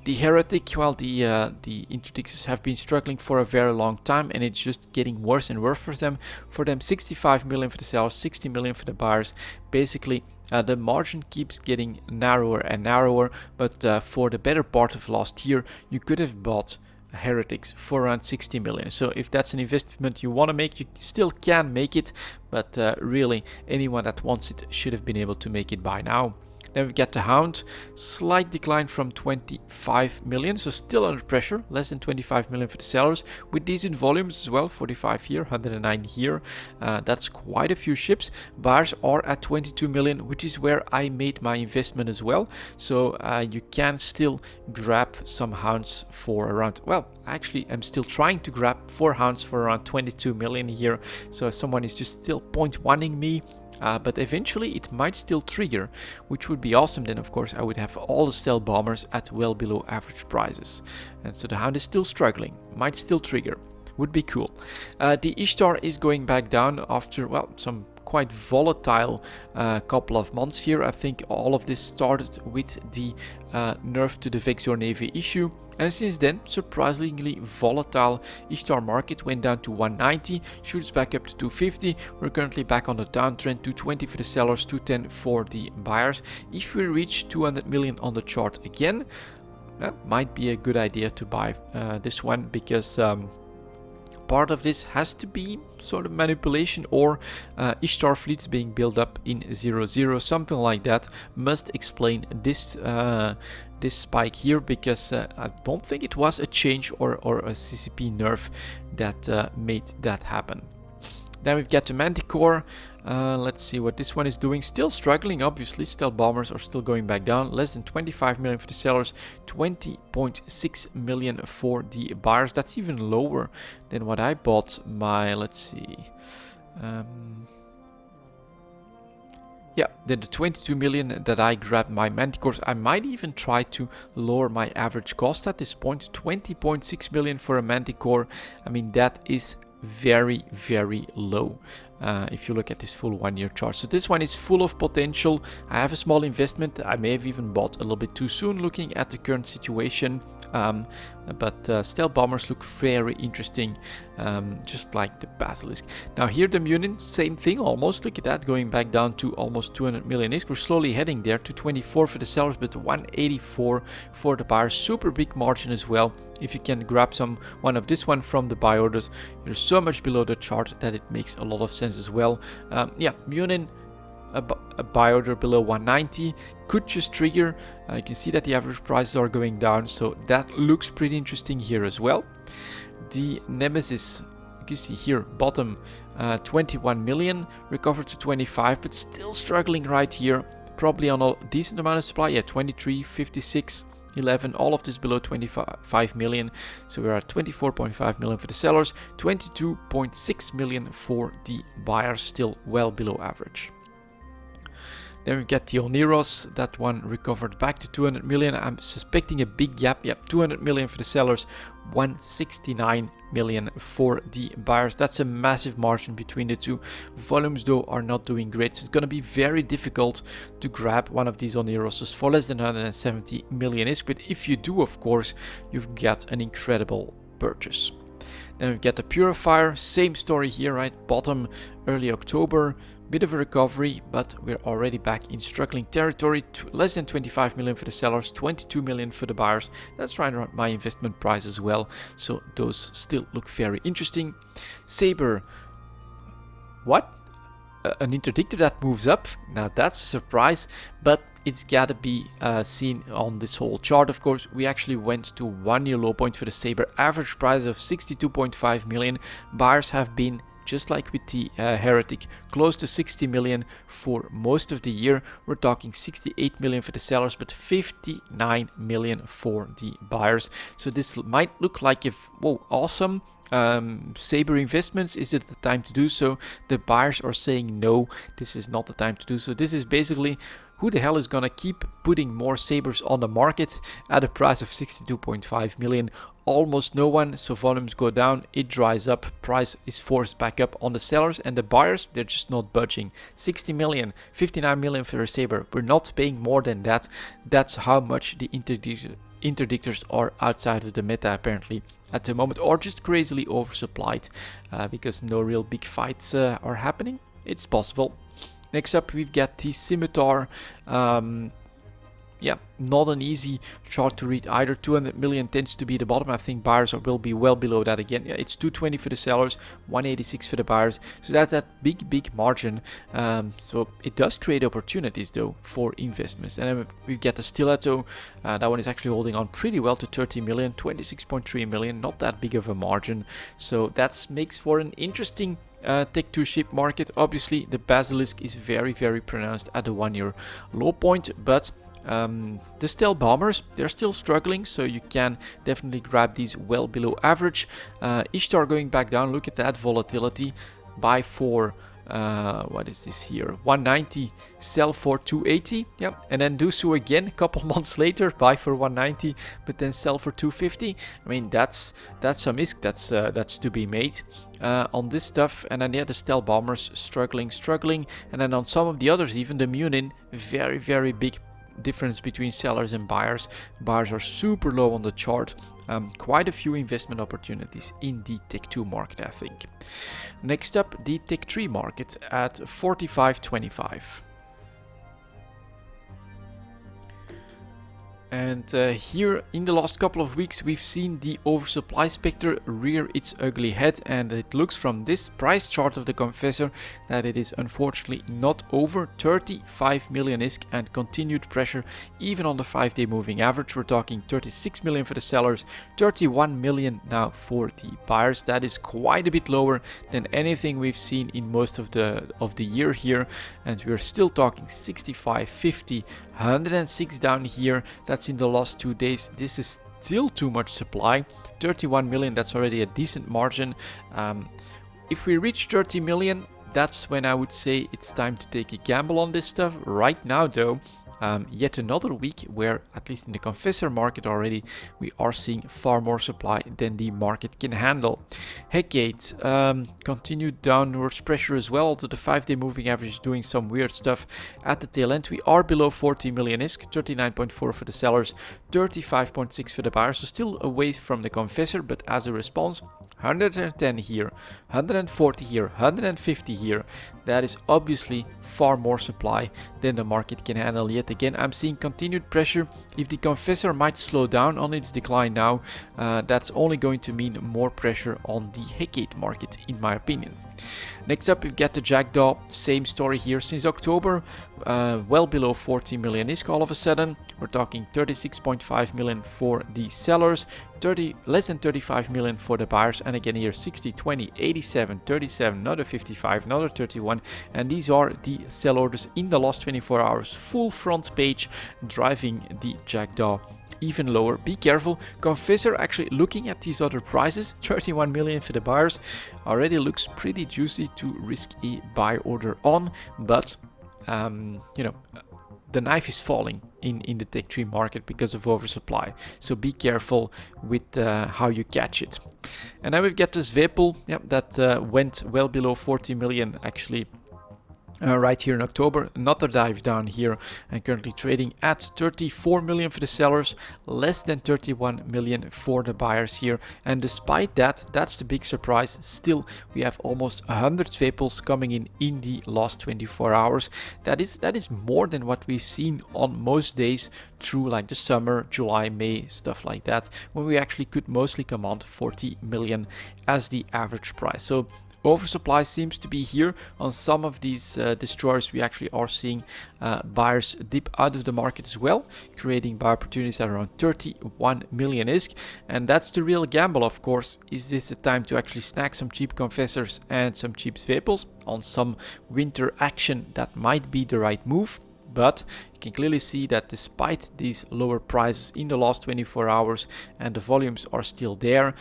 The Heretic, well, the interdictors have been struggling for a very long time, and it's just getting worse and worse for them. 65 million for the sellers, 60 million for the buyers. Basically, the margin keeps getting narrower and narrower, but for the better part of last year, you could have bought Heretics for around 60 million. So if that's an investment you want to make, you still can make it, but really anyone that wants it should have been able to make it by now. Then we get the Hound, slight decline from 25 million, so still under pressure, less than 25 million for the sellers, with decent volumes as well, 45 here, 109 here, that's quite a few ships. Buyers are at 22 million, which is where I made my investment as well, so you can still grab some Hounds for around, well, actually I'm still trying to grab 4 Hounds for around 22 million here, so someone is just still 0.1ing me. But eventually it might still trigger, which would be awesome. Then of course I would have all the stealth bombers at well below average prices, and so the Hound is still struggling, might still trigger, would be cool. The Ishtar is going back down after, well, some quite volatile couple of months here. I think all of this started with the nerf to the Vexor Navy issue, and since then, surprisingly volatile. Ishtar market went down to 190, shoots back up to 250. We're currently back on the downtrend, 220 for the sellers, 210 for the buyers. If we reach 200 million on the chart again, that might be a good idea to buy this one, because part of this has to be sort of manipulation, or Ishtar fleets being built up in 0-0, something like that must explain this this spike here, because I don't think it was a change or a CCP nerf that made that happen. Then we've got the Manticore. Let's see what this one is doing. Still struggling, obviously. Stealth bombers are still going back down. Less than 25 million for the sellers, 20.6 million for the buyers. That's even lower than what I bought my, let's see. Yeah, then the 22 million that I grabbed my Manticores. I might even try to lower my average cost at this point. 20.6 million for a Manticore. I mean, that is very, very low if you look at this full 1 year chart. So this one is full of potential. I have a small investment. I may have even bought a little bit too soon looking at the current situation, but stealth bombers look very interesting, just like the Basilisk. Now here the Munin, same thing almost. Look at that, going back down to almost 200 million. We're slowly heading there to 24 for the sellers, but 184 for the buyers. Super big margin as well. If you can grab one of this one from the buy orders, you're so much below the chart that it makes a lot of sense as well. Yeah, Munin, a buy order below 190 could just trigger. You can see that the average prices are going down, so that looks pretty interesting here as well. The Nemesis, you can see here, bottom 21 million, recovered to 25, but still struggling right here. Probably on a decent amount of supply. Yeah, 23, 56. 11, all of this below 25 million, so we're at 24.5 million for the sellers, 22.6 million for the buyers, still well below average. Then we get the Oneros, that one recovered back to 200 million. I'm suspecting a big gap. Yep, 200 million for the sellers, 169 million for the buyers. That's a massive margin between the two. Volumes though are not doing great, so it's going to be very difficult to grab one of these Oneroses for less than 170 million ish. But if you do, of course, you've got an incredible purchase. Then we get the Purifier, same story here, right? Bottom early October, bit of a recovery, but we're already back in struggling territory. Less than 25 million for the sellers, 22 million for the buyers. That's right around my investment price as well, so those still look very interesting. Saber, what? An interdictor that moves up? Now that's a surprise, but it's gotta be seen on this whole chart. Of course, we actually went to 1 year low point for the Saber, average price of 62.5 million. Buyers have been, just like with the Heretic, close to 60 million for most of the year. We're talking 68 million for the sellers, but 59 million for the buyers. So this might look like if, whoa, awesome. Saber investments, is it the time to do so? The buyers are saying no, this is not the time to do so. This is basically who the hell is gonna keep putting more sabers on the market at a price of 62.5 million? Almost no one. So volumes go down, it dries up, price is forced back up on the sellers, and the buyers, they're just not budging. 60 million, 59 million for a saber, we're not paying more than that. That's how much the interdictors are outside of the meta apparently at the moment, or just crazily oversupplied because no real big fights are happening. It's possible. Next up, we've got the scimitar. Yeah, not an easy chart to read either. 200 million tends to be the bottom. I think buyers will be well below that again. Yeah, it's 220 for the sellers, 186 for the buyers. So that's that big margin. So it does create opportunities though for investments. And then we get the stiletto. That one is actually holding on pretty well to 30 million, 26.3 million. Not that big of a margin. So that makes for an interesting Tech 2 ship market. Obviously, the basilisk is very pronounced at the 1 year low point, but the stealth bombers, they're still struggling, so you can definitely grab these well below average. Ishtar going back down, look at that volatility. Buy for what is this here, 190, sell for 280. Yep, and then do so again a couple months later, buy for 190 but then sell for 250. I mean, that's some risk that's to be made on this stuff. And then yeah, the stealth bombers struggling, and then on some of the others, even the Munin, very big difference between sellers and buyers. Buyers are super low on the chart. Quite a few investment opportunities in the Tech 2 market, I think. Next up, the Tech 3 market at 45.25. And here in the last couple of weeks we've seen the oversupply specter rear its ugly head, and it looks from this price chart of the Confessor that it is unfortunately not over. 35 million ISK and continued pressure even on the 5-day moving average. We're talking 36 million for the sellers, 31 million now for the buyers. That is quite a bit lower than anything we've seen in most of the year here, and we're still talking 65, 50, 106 down here. That's in the last 2 days. This is still too much supply. 31 million, that's already a decent margin. If we reach 30 million, that's when I would say it's time to take a gamble on this stuff. Right now though, yet another week where, at least in the Confessor market already, we are seeing far more supply than the market can handle. Heckgate, continued downwards pressure as well, although the 5-day moving average is doing some weird stuff at the tail end. We are below 40 million ISK, 39.4 for the sellers, 35.6 for the buyers, so still away from the Confessor, but as a response, 110 here, 140 here, 150 here. That is obviously far more supply than the market can handle. Yet again, I'm seeing continued pressure. If the Confessor might slow down on its decline now, that's only going to mean more pressure on the Heckgate market, in my opinion. Next up, we've got the Jackdaw. Same story here since October. Well below 40 million ISK all of a sudden. We're talking 36.5 million for the sellers, less than 35 million for the buyers, and again here 60, 20, 87, 37, another 55, another 31, and these are the sell orders in the last 24 hours. Full front page driving the Jackdaw even lower. Be careful. Confessor, actually looking at these other prices, 31 million for the buyers, already looks pretty juicy to risk a buy order on, but you know, the knife is falling in the Tech 3 market because of oversupply, so be careful with how you catch it. And then we've got this Vepel, that went well below 40 million actually right here in October. Another dive down here, and currently trading at 34 million for the sellers, less than 31 million for the buyers here. And despite that, that's the big surprise, still we have almost 100 Vepels coming in the last 24 hours. That is more than what we've seen on most days through like the summer, July, May, stuff like that, when we actually could mostly command 40 million as the average price. So oversupply seems to be here on some of these destroyers. We actually are seeing buyers dip out of the market as well, creating buy opportunities at around 31 million ISK. And that's the real gamble, of course. Is this a time to actually snag some cheap Confessors and some cheap Vepels on some winter action? That might be the right move. But you can clearly see that despite these lower prices in the last 24 hours and the volumes are still there,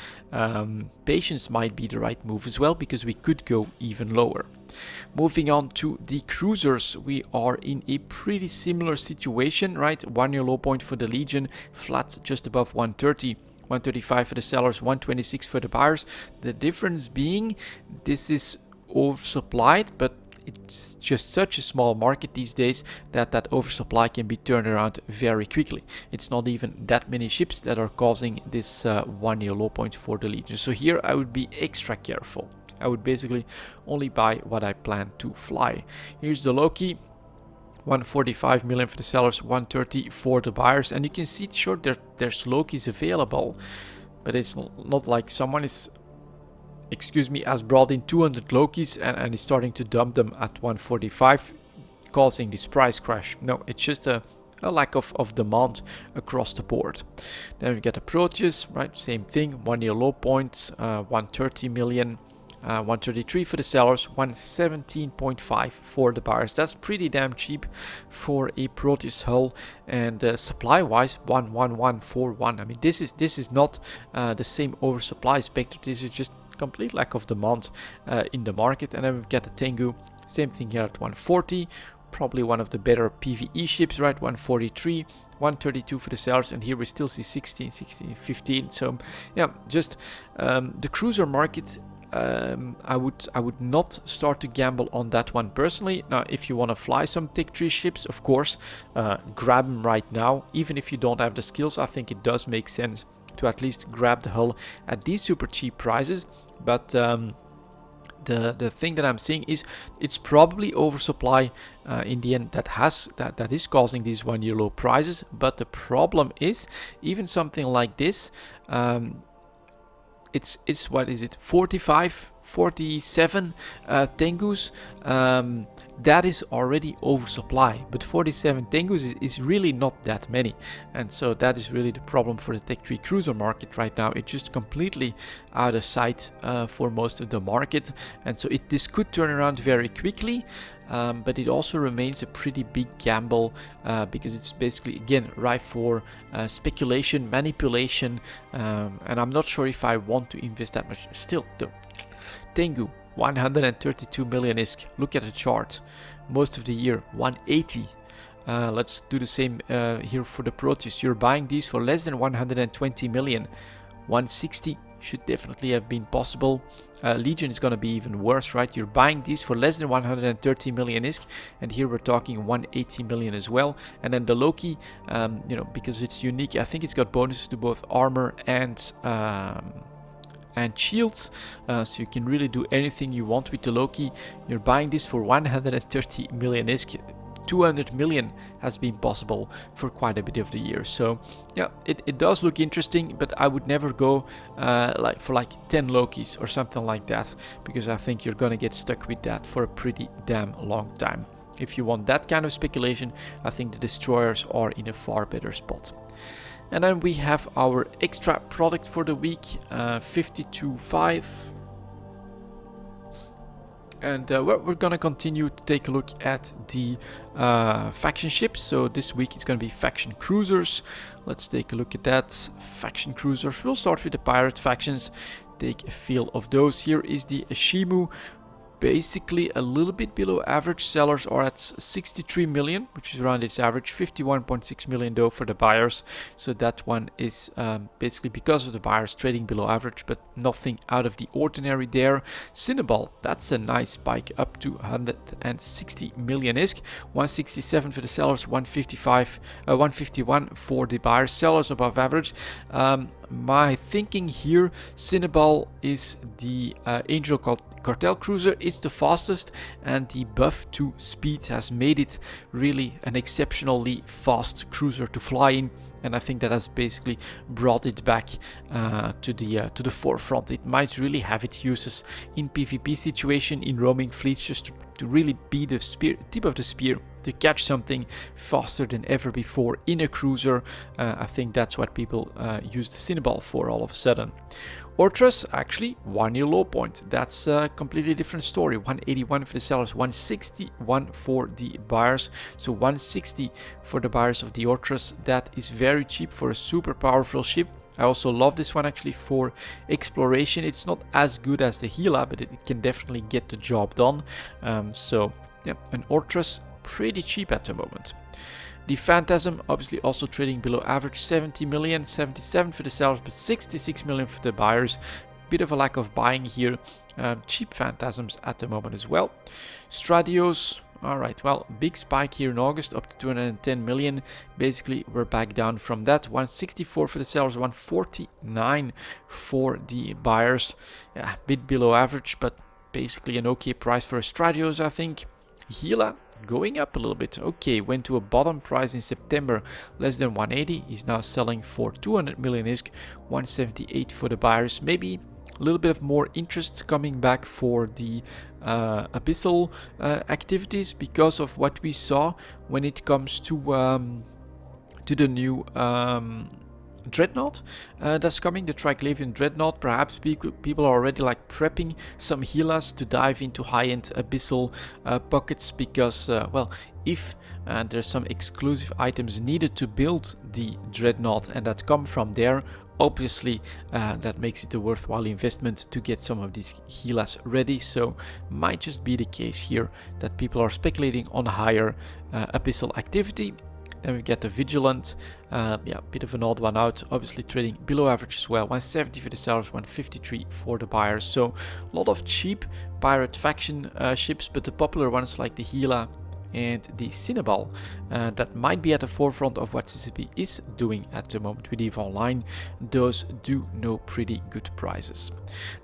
patience might be the right move as well, because we could go even lower. Moving on to the cruisers, we are in a pretty similar situation, right? 1 year low point for the Legion, flat just above 130. 135 for the sellers, 126 for the buyers. The difference being this is oversupplied, but it's just such a small market these days that oversupply can be turned around very quickly. It's not even that many ships that are causing this 1 year low point for the Legion. So here I would be extra careful. I would basically only buy what I plan to fly. Here's the Loki. 145 million for the sellers, 130 for the buyers, and you can see sure there's Lokis available, but it's not like someone is, has brought in 200 Lokis and is starting to dump them at 145, causing this price crash. No, it's just a lack of demand across the board. Then we get a Proteus, right? Same thing, 1 year low point, 130 million. 133 for the sellers, 117.5 for the buyers. That's pretty damn cheap for a Proteus hull, and supply wise 11141. I mean, this is not the same oversupply spectre. This is just complete lack of demand in the market. And then we've got the Tengu, same thing here at 140, probably one of the better PvE ships, right? 143, 132 for the sellers, and here we still see 16, 16, 15. So yeah, just the cruiser market. I would not start to gamble on that one personally. Now, if you want to fly some Tech 3 ships, of course, grab them right now. Even if you don't have the skills, I think it does make sense to at least grab the hull at these super cheap prices. But the thing that I'm seeing is it's probably oversupply in the end that is causing these 1 year low prices. But the problem is, even something like this, it's what is it, 45, 47 Tengus, that is already oversupply, but 47 Tengus is really not that many, and so that is really the problem for the Tech 3 cruiser market right now. It's just completely out of sight for most of the market, and so this could turn around very quickly. But it also remains a pretty big gamble because it's basically, again, ripe for speculation, manipulation, and I'm not sure if I want to invest that much. Still, though, Tengu, 132 million ISK. Look at the chart. Most of the year, 180. Let's do the same here for the Proteus. You're buying these for less than 120 million. 160 should definitely have been possible. Legion is going to be even worse, right? You're buying these for less than 130 million ISK, and here we're talking 180 million as well. And then the Loki, because it's unique, I think it's got bonuses to both armor and shields, so you can really do anything you want with the Loki. You're buying this for 130 million ISK. 200 million has been possible for quite a bit of the year. So yeah, it does look interesting, but I would never go for 10 Lokis or something like that, because I think you're gonna get stuck with that for a pretty damn long time. If you want that kind of speculation, I think the destroyers are in a far better spot. And then we have our extra product for the week, 52.5. And we're gonna continue to take a look at the faction ships. So this week it's gonna be faction cruisers. Let's take a look at that. Faction cruisers. We'll start with the pirate factions. Take a feel of those. Here is the Ashimu. Basically a little bit below average. Sellers are at 63 million, which is around its average. 51.6 million though for the buyers. So that one is basically because of the buyers trading below average, but nothing out of the ordinary there. Cinnabal, that's a nice spike up to 160 million ISK. 167 for the sellers, 151 for the buyers. Sellers above average. My thinking here, Cinnabal is the Angel Cartel cruiser. It's the fastest, and the buff to speed has made it really an exceptionally fast cruiser to fly in, and I think that has basically brought it back to the forefront. It might really have its uses in PvP situation, in roaming fleets, just to to really be the tip of the spear, to catch something faster than ever before in a cruiser. I think that's what people use the Cinnaball for all of a sudden. Ortrus, actually, 1 year low point. That's a completely different story. 181 for the sellers, 161 for the buyers. So 160 for the buyers of the Ortrus. That is very cheap for a super powerful ship. I also love this one actually for exploration. It's not as good as the Gila, but it can definitely get the job done. So yeah, an Ortrus, pretty cheap at the moment. The Phantasm, obviously also trading below average, 70 million, 77 for the sellers, but 66 million for the buyers. Bit of a lack of buying here. Cheap Phantasms at the moment as well. Stradios, alright, well, big spike here in August, up to 210 million. Basically, we're back down from that. 164 for the sellers, 149 for the buyers. Yeah, a bit below average, but basically an okay price for a Stradios, I think. Gila, going up a little bit. Okay, went to a bottom price in September, less than 180. He's now selling for 200 million ISK, 178 for the buyers. Maybe a little bit of more interest coming back for the abyssal activities because of what we saw when it comes to the new Dreadnought that's coming, the Triglavian Dreadnought. Perhaps people are already like prepping some Gilas to dive into high-end abyssal pockets because, well, if there's some exclusive items needed to build the Dreadnought and that come from there, obviously that makes it a worthwhile investment to get some of these Gilas ready. So might just be the case here that people are speculating on higher abyssal activity. Then we get the Vigilant, yeah, bit of an odd one out, obviously trading below average as well. 170 for the sellers, 153 for the buyers. So a lot of cheap pirate faction ships, but the popular ones like the Gila and the Cinnaball that might be at the forefront of what CCP is doing at the moment with EVE Online. Those do know pretty good prices.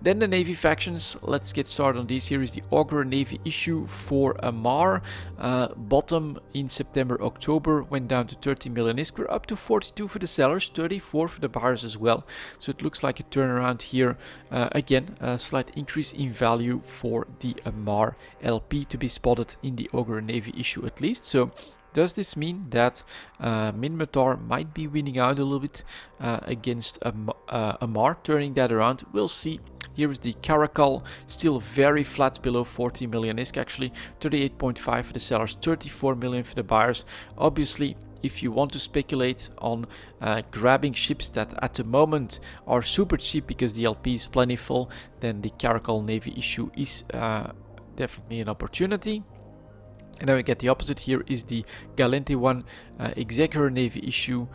Then the Navy factions, let's get started on these. Here is the Augur Navy issue for Amar. Bottom in September, October, went down to 30 million ISK. We're up to 42 for the sellers, 34 for the buyers as well. So it looks like a turnaround here. Again, a slight increase in value for the Amar LP to be spotted in the Augur Navy issue at least. So does this mean that Minmatar might be winning out a little bit against Amar, turning that around? We'll see. Here is the Caracal, still very flat below 40 million ISK actually, 38.5 for the sellers, 34 million for the buyers. Obviously, if you want to speculate on grabbing ships that at the moment are super cheap because the LP is plentiful, then the Caracal Navy issue is definitely an opportunity. And then we get the opposite. Here is the Galente one, Executor Navy issue,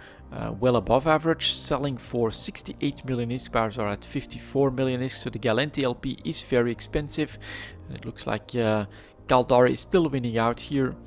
well above average, selling for 68 million ISK. Buyers are at 54 million ISK, so the Galente LP is very expensive. And it looks like Caldari is still winning out here.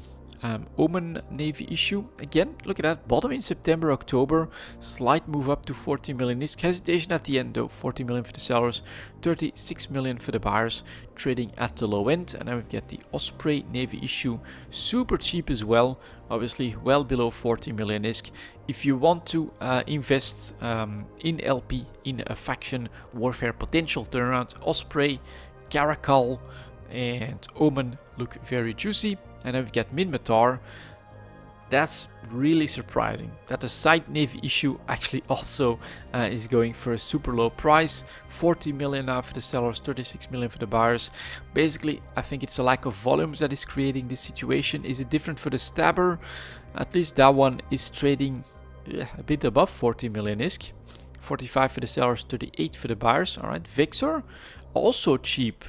Omen Navy issue, again, look at that, bottom in September, October, slight move up to 40 million ISK, hesitation at the end though, 40 million for the sellers, 36 million for the buyers, trading at the low end. And then we get the Osprey Navy issue, super cheap as well, obviously well below 40 million ISK. If you want to invest in LP, in a faction warfare potential turnaround, Osprey, Caracal and Omen look very juicy. And then we get Minmatar. That's really surprising that the side Navy issue actually also is going for a super low price. 40 million now for the sellers, 36 million for the buyers. Basically, I think it's a lack of volumes that is creating this situation. Is it different for the Stabber? At least that one is trading a bit above 40 million ISK. 45 for the sellers, 38 for the buyers. All right, Vexor, also cheap.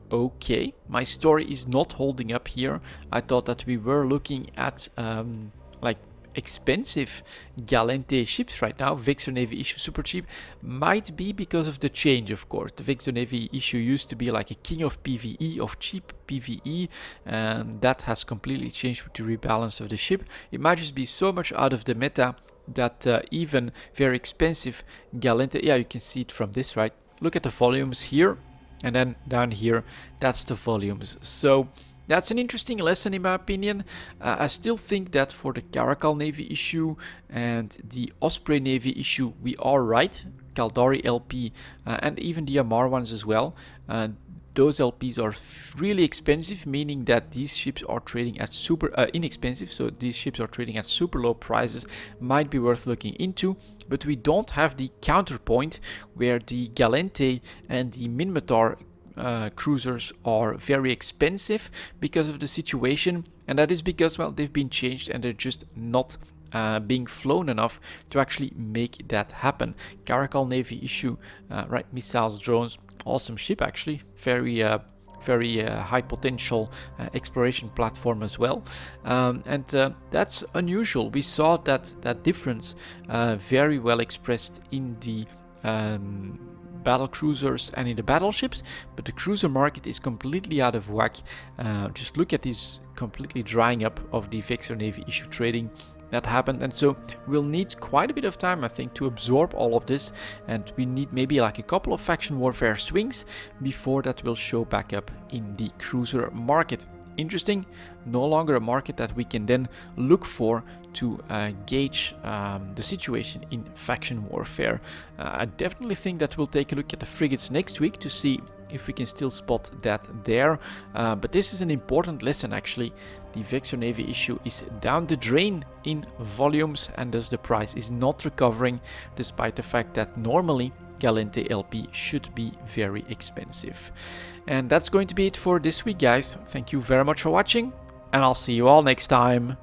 Okay, my story is not holding up here. I thought that we were looking at like expensive Galente ships right now. Vexor Navy issue super cheap. Might be because of the change, of course. The Vexor Navy issue used to be like a king of PvE, of cheap PvE, and that has completely changed with the rebalance of the ship. It might just be so much out of the meta that even very expensive Galente, yeah, you can see it from this, right? Look at the volumes here. And then down here, that's the volumes. So that's an interesting lesson in my opinion. I still think that for the Caracal Navy issue and the Osprey Navy issue, we are right. Caldari LP and even the Amar ones as well. those LPs are really expensive, meaning that these ships are trading at super inexpensive, so these ships are trading at super low prices, might be worth looking into. But we don't have the counterpoint where the Galente and the Minmatar cruisers are very expensive because of the situation, and that is because, well, they've been changed and they're just not being flown enough to actually make that happen. Caracal Navy issue, right? Missiles, drones, awesome ship actually, very high potential exploration platform as well, and that's unusual. We saw that difference very well expressed in the battle cruisers and in the battleships, but the cruiser market is completely out of whack. Just look at this completely drying up of the Vexor Navy issue trading that happened, and so we'll need quite a bit of time, I think, to absorb all of this, and we need maybe like a couple of faction warfare swings before that will show back up in the cruiser market. Interesting, no longer a market that we can then look for to gauge the situation in faction warfare. I definitely think that we'll take a look at the frigates next week to see if we can still spot that there. But this is an important lesson actually. The Vexor Navy issue is down the drain in volumes, and thus the price is not recovering, despite the fact that normally Galente LP should be very expensive. And that's going to be it for this week, guys. Thank you very much for watching, and I'll see you all next time.